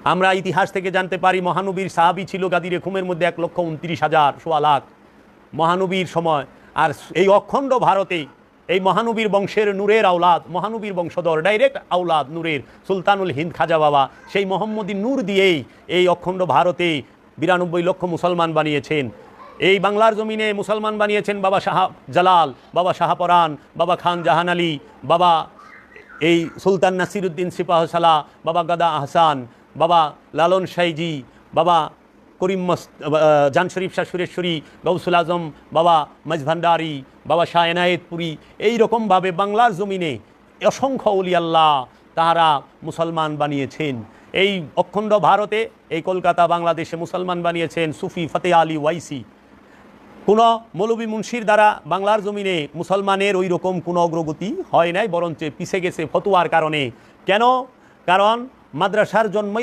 আমরা ইতিহাস থেকে জানতে পারি মহানবীর সাহাবী ছিল গাদিরে খুমের মধ্যে 1,29,000 সোয়া লাখ মহানবীর সময়। আর এই অখণ্ড ভারতে এই মহানবীর বংশের নূরের আওলাদ, মহানবীর বংশধর, ডাইরেক্ট আওলাদ নূরের সুলতানুল হিন্দ খাজা বাবা, সেই মোহাম্মদী নূর দিয়েই এই অখণ্ড ভারতে 92 লক্ষ মুসলমান বানিয়েছেন। এই বাংলার জমিনে মুসলমান বানিয়েছেন বাবা শাহ জালাল, বাবা শাহপরান, বাবা খান জাহান আলী, বাবা এই সুলতান নাসিরুদ্দিন সিপাহসালা, বাবা গাদা আহসান, বাবা লালন সাইজি, বাবা করিম জান শরীফ শাহ সুরেশ্বরী, গৌসুল আজম, বাবা মজভান্ডারি, বাবা শাহ এনায়েতপুরি। এইরকমভাবে বাংলার জমিনে অসংখ্য ওলি আল্লাহ তাহারা মুসলমান বানিয়েছেন। এই অখণ্ড ভারতে, এই কলকাতা বাংলাদেশে মুসলমান বানিয়েছেন সুফি ফতে আলী ওয়াইসি। কোনো মৌলবী মুন্সির দ্বারা বাংলার জমিনে মুসলমানের ওই রকম কোনো অগ্রগতি হয় নাই, বরঞ্চ পিছে গেছে ফতুয়ার কারণে। কেন? কারণ মাদ্রাসার জন্ম